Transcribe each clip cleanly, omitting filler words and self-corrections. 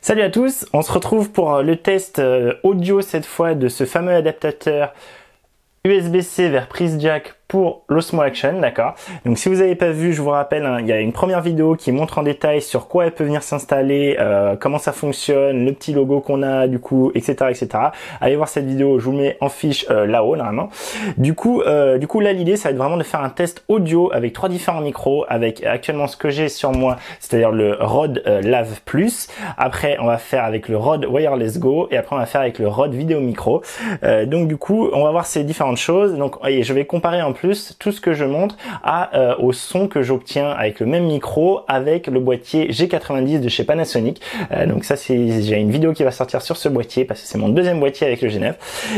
Salut à tous, on se retrouve pour le test audio cette fois de ce fameux adaptateur USB-C vers prise jack pour l'Osmo Action, d'accord. Donc si vous n'avez pas vu, je vous rappelle, hein, il y a une première vidéo qui montre en détail sur quoi elle peut venir s'installer, comment ça fonctionne, le petit logo qu'on a du coup, etc., etc. Allez voir cette vidéo, je vous le mets en fiche là-haut normalement. Du coup là l'idée ça va être vraiment de faire un test audio avec 3 différents micros, avec actuellement ce que j'ai sur moi, c'est-à-dire le Rode Lav Plus. Après on va faire avec le Rode Wireless Go et après on va faire avec le Rode Video Micro. Donc du coup on va voir ces différentes choses. Donc et je vais comparer en plus tout ce que je montre au son que j'obtiens avec le même micro avec le boîtier G90 de chez Panasonic. Donc ça j'ai une vidéo qui va sortir sur ce boîtier parce que c'est mon deuxième boîtier avec le G9.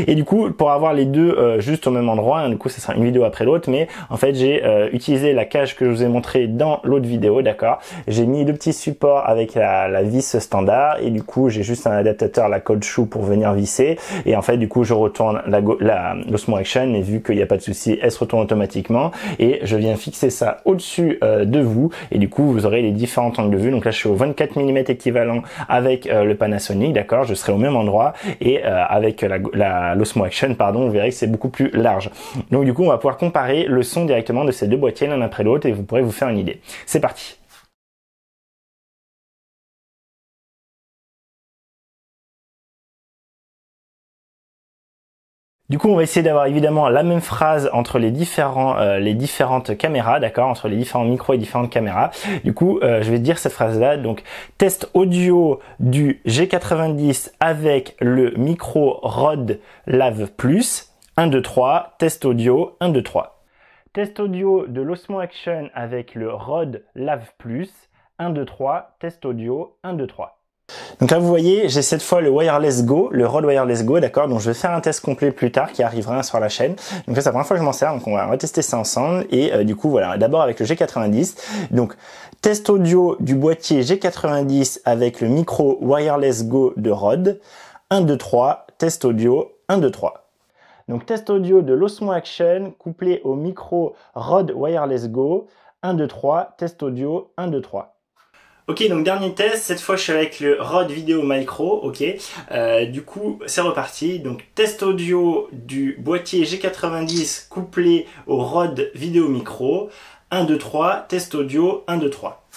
Et du coup pour avoir les deux juste au même endroit, hein, du coup ça sera une vidéo après l'autre, mais en fait j'ai utilisé la cage que je vous ai montré dans l'autre vidéo, d'accord. J'ai mis le petit support avec la vis standard et du coup j'ai juste un adaptateur la cold shoe pour venir visser et en fait du coup je retourne l'Osmo Action et vu qu'il n'y a pas de souci, elle se retourne automatiquement et je viens fixer ça au-dessus de vous et du coup vous aurez les différents angles de vue. Donc là je suis au 24 mm équivalent avec le Panasonic, d'accord, je serai au même endroit et avec l'Osmo Action, pardon, vous verrez que c'est beaucoup plus large. Donc du coup on va pouvoir comparer le son directement de ces deux boîtiers l'un après l'autre et vous pourrez vous faire une idée. C'est parti. Du coup, on va essayer d'avoir évidemment la même phrase entre les différentes caméras, d'accord, entre les différents micros et différentes caméras. Du coup, je vais dire cette phrase-là. Donc, test audio du G90 avec le micro Rode Lav Plus. 1, 2, 3. Test audio. 1, 2, 3. Test audio de l'Osmo Action avec le Rode Lav Plus. 1, 2, 3. Test audio. 1, 2, 3. Donc là vous voyez j'ai cette fois le Wireless Go, le Rode Wireless Go, d'accord, donc je vais faire un test complet plus tard qui arrivera sur la chaîne. Donc là c'est la première fois que je m'en sers, donc on va tester ça ensemble et du coup voilà, d'abord avec le G90. Donc test audio du boîtier G90 avec le micro Wireless Go de Rode. 1, 2, 3, test audio, 1, 2, 3. Donc test audio de l'Osmo Action couplé au micro Rode Wireless Go. 1, 2, 3, test audio, 1, 2, 3. Ok, donc dernier test, cette fois je suis avec le Rode Video Micro, ok. Du coup, c'est reparti. Donc test audio du boîtier G90 couplé au Rode Video Micro. 1, 2, 3, test audio, 1, 2, 3.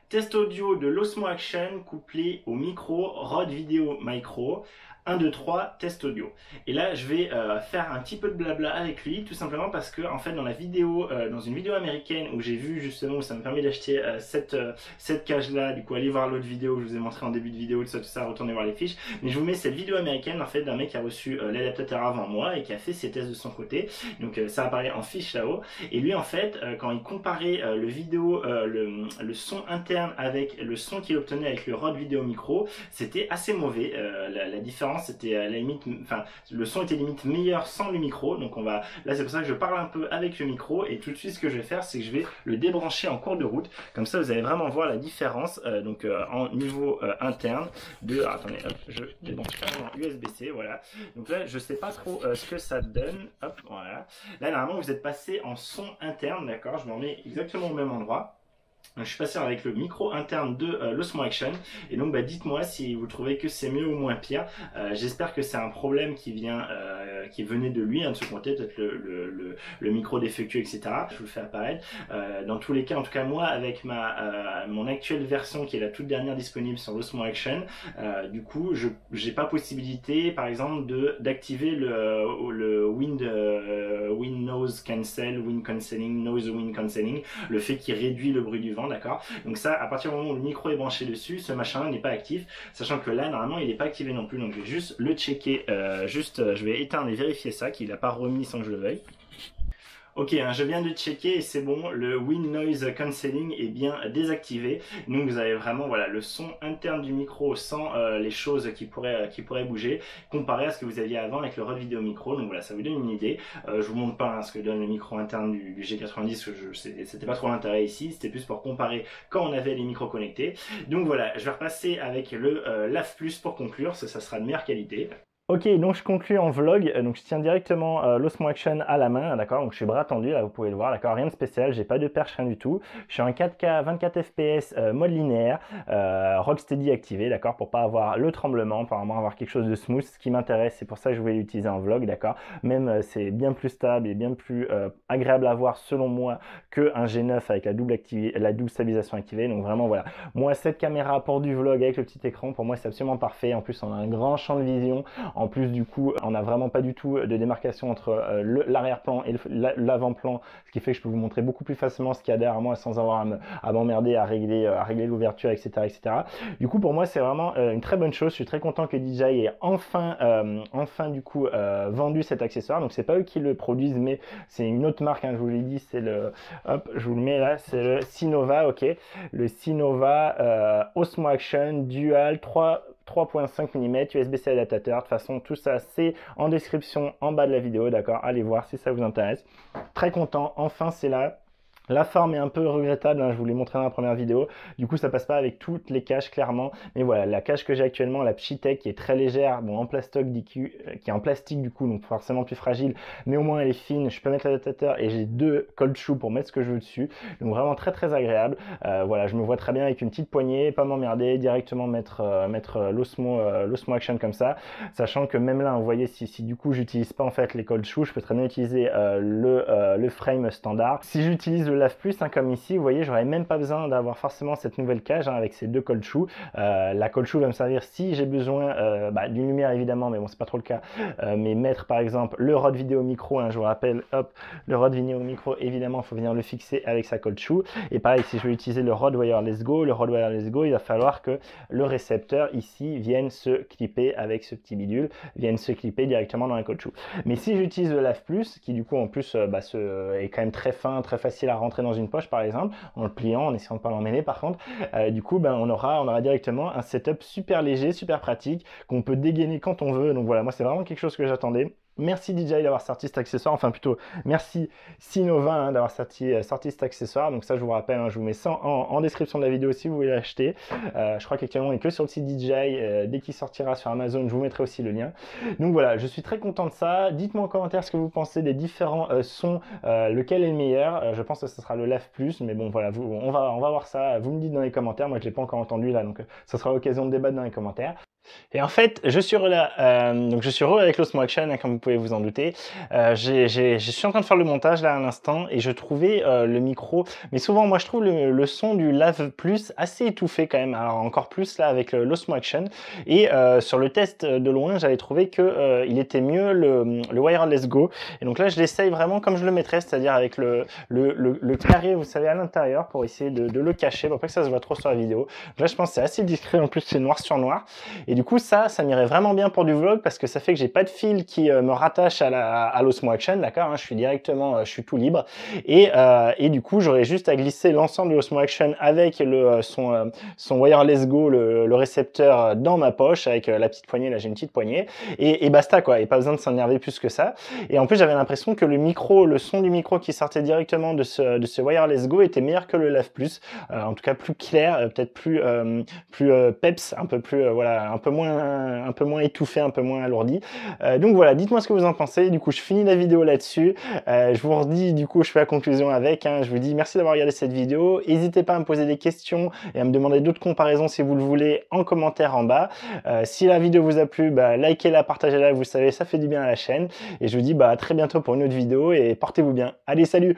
Test audio de l'Osmo Action couplé au micro Rode Video Micro. 1, 2, 3, test audio. Et là, je vais faire un petit peu de blabla avec lui, tout simplement parce que, en fait, dans une vidéo américaine où j'ai vu justement, où ça me permet d'acheter cette cage-là, du coup, allez voir l'autre vidéo que je vous ai montré en début de vidéo, tout ça, retournez voir les fiches. Mais je vous mets cette vidéo américaine, en fait, d'un mec qui a reçu l'adaptateur avant moi et qui a fait ses tests de son côté. Donc, ça apparaît en fiche là-haut. Et lui, en fait, quand il comparait le son interne avec le son qu'il obtenait avec le Rode Video Micro, c'était assez mauvais. La différence c'était à la limite, enfin le son était limite meilleur sans le micro. Donc là c'est pour ça que je parle un peu avec le micro et tout de suite ce que je vais faire c'est que je vais le débrancher en cours de route. Comme ça vous allez vraiment voir la différence en niveau interne de... Alors, attendez, hop, je débranche en USB-C, voilà. Donc là je sais pas trop ce que ça donne. Hop, voilà. Là normalement vous êtes passé en son interne, d'accord, je m'en mets exactement au même endroit. Donc, je suis passé avec le micro interne de l'Osmo Action et donc dites-moi si vous trouvez que c'est mieux ou moins pire. J'espère que c'est un problème qui venait de lui, hein, de ce côté, peut-être le micro défectueux, etc. Je vous le fais apparaître. Dans tous les cas, en tout cas moi avec mon actuelle version qui est la toute dernière disponible sur l'Osmo Action, du coup j'ai pas possibilité par exemple d'activer le Wind Noise Cancel, Wind Cancelling, Noise Wind Cancelling, le fait qui réduit le bruit du vent, d'accord. Donc ça, à partir du moment où le micro est branché dessus, ce machin n'est pas actif, sachant que là normalement il n'est pas activé non plus. Donc je vais juste le checker, je vais éteindre et vérifier ça, qu'il n'a pas remis sans que je le veuille. Ok, hein, je viens de checker et c'est bon, le Wind Noise Cancelling est bien désactivé. Donc vous avez vraiment voilà, le son interne du micro sans les choses qui pourraient bouger, comparé à ce que vous aviez avant avec le Rode Video Micro. Donc voilà, ça vous donne une idée. Je vous montre pas hein, ce que donne le micro interne du G90, c'était pas trop l'intérêt ici, c'était plus pour comparer quand on avait les micros connectés. Donc voilà, je vais repasser avec le Lav Plus pour conclure, ça sera de meilleure qualité. Ok, donc je conclue en vlog. Donc je tiens directement l'Osmo Action à la main, d'accord. Donc je suis bras tendu, là vous pouvez le voir, d'accord. Rien de spécial, j'ai pas de perche, rien du tout. Je suis en 4K 24 fps mode linéaire, Rocksteady activé, d'accord, pour pas avoir le tremblement, pour vraiment avoir quelque chose de smooth. Ce qui m'intéresse, c'est pour ça que je voulais l'utiliser en vlog, d'accord. Même c'est bien plus stable et bien plus agréable à voir selon moi que un G9 avec la double stabilisation activée. Donc vraiment voilà, moi cette caméra pour du vlog avec le petit écran, pour moi c'est absolument parfait. En plus on a un grand champ de vision. En plus, du coup, on n'a vraiment pas du tout de démarcation entre l'arrière-plan et l'avant-plan, ce qui fait que je peux vous montrer beaucoup plus facilement ce qu'il y a derrière moi sans avoir à m'emmerder à régler l'ouverture, etc., etc. Du coup, pour moi, c'est vraiment une très bonne chose. Je suis très content que DJI ait enfin du coup, vendu cet accessoire. Donc, c'est pas eux qui le produisent, mais c'est une autre marque, hein, je vous l'ai dit, c'est le, hop, je vous le mets là, c'est le Sinova, ok, le Sinova Osmo Action Dual 3.5 mm USB-C adaptateur. De toute façon, tout ça, c'est en description en bas de la vidéo, d'accord. Allez voir si ça vous intéresse. Très content, enfin, c'est là. La forme est un peu regrettable, hein, je vous l'ai montré dans la première vidéo. Du coup, ça passe pas avec toutes les caches, clairement. Mais voilà, la cache que j'ai actuellement, la Pchitech, qui est très légère, bon, en plastoc, qui est en plastique, du coup, donc forcément plus fragile. Mais au moins, elle est fine. Je peux mettre l'adaptateur et j'ai deux cold shoes pour mettre ce que je veux dessus. Donc, vraiment très, très agréable. Voilà, je me vois très bien avec une petite poignée, pas m'emmerder, directement mettre l'Osmo Action comme ça. Sachant que même là, vous voyez, si du coup, j'utilise pas en fait les cold shoes, je peux très bien utiliser le frame standard. Si j'utilise le Lave Plus, hein, comme ici, vous voyez, j'aurais même pas besoin d'avoir forcément cette nouvelle cage, hein, avec ces deux cold shoes. La cold shoe va me servir si j'ai besoin d'une lumière évidemment, mais bon, c'est pas trop le cas. Mais mettre par exemple le rod vidéo micro, hein, je vous rappelle, hop, le rod vidéo micro, évidemment, il faut venir le fixer avec sa cold shoe. Et pareil, si je veux utiliser le rod wireless go, il va falloir que le récepteur ici vienne se clipper avec ce petit bidule, vienne se clipper directement dans la cold shoe. Mais si j'utilise le Lave Plus, qui du coup en plus est quand même très fin, très facile à rentrer dans une poche par exemple, en le pliant, en essayant de pas l'emmêler par contre, du coup on aura directement un setup super léger, super pratique, qu'on peut dégainer quand on veut. Donc voilà, moi c'est vraiment quelque chose que j'attendais. Merci DJI d'avoir sorti cet accessoire, enfin plutôt merci Sinova, hein, d'avoir sorti cet accessoire. Donc ça, je vous rappelle, hein, je vous mets ça en description de la vidéo si vous voulez l'acheter. Je crois qu'actuellement il n'est que sur le site DJI. Dès qu'il sortira sur Amazon, je vous mettrai aussi le lien. Donc voilà, je suis très content de ça. Dites-moi en commentaire ce que vous pensez des différents sons, lequel est le meilleur. Je pense que ce sera le Lave Plus, mais bon voilà, on va voir ça. Vous me dites dans les commentaires. Moi je l'ai pas encore entendu là, donc ça sera l'occasion de débattre dans les commentaires. Et en fait, je suis là, donc je suis avec l'Osmo Action, hein, comme vous pouvez vous en douter. Je suis en train de faire le montage là à l'instant et je trouvais le micro, mais souvent moi je trouve le son du Lave Plus assez étouffé quand même. Alors encore plus là avec l'Osmo Action. Et sur le test de loin, j'avais trouvé que il était mieux le Wireless Go. Et donc là, je l'essaye vraiment comme je le mettrais, c'est-à-dire avec le carré, vous savez, à l'intérieur pour essayer de le cacher, pour pas que ça se voit trop sur la vidéo. Donc là, je pense que c'est assez discret. En plus, c'est noir sur noir. Et du coup, ça m'irait vraiment bien pour du vlog parce que ça fait que j'ai pas de fil qui me rattache à l'Osmo Action, d'accord, hein, je suis tout libre. Et du coup, j'aurais juste à glisser l'ensemble de l'Osmo Action avec son Wireless Go, le récepteur dans ma poche avec la petite poignée. Là, j'ai une petite poignée et basta quoi. Et pas besoin de s'énerver plus que ça. Et en plus, j'avais l'impression que le son du micro qui sortait directement de ce Wireless Go était meilleur que le Lave Plus. En tout cas, plus clair, peut-être plus peps, un peu plus voilà, un peu moins étouffé, un peu moins alourdi. Donc voilà, dites-moi ce que vous en pensez. Du coup, je finis la vidéo là-dessus. Je vous redis, du coup, je fais la conclusion avec. Hein, je vous dis merci d'avoir regardé cette vidéo. N'hésitez pas à me poser des questions et à me demander d'autres comparaisons si vous le voulez en commentaire en bas. Si la vidéo vous a plu, likez-la, partagez-la, vous savez, ça fait du bien à la chaîne. Et je vous dis à très bientôt pour une autre vidéo et portez-vous bien. Allez, salut!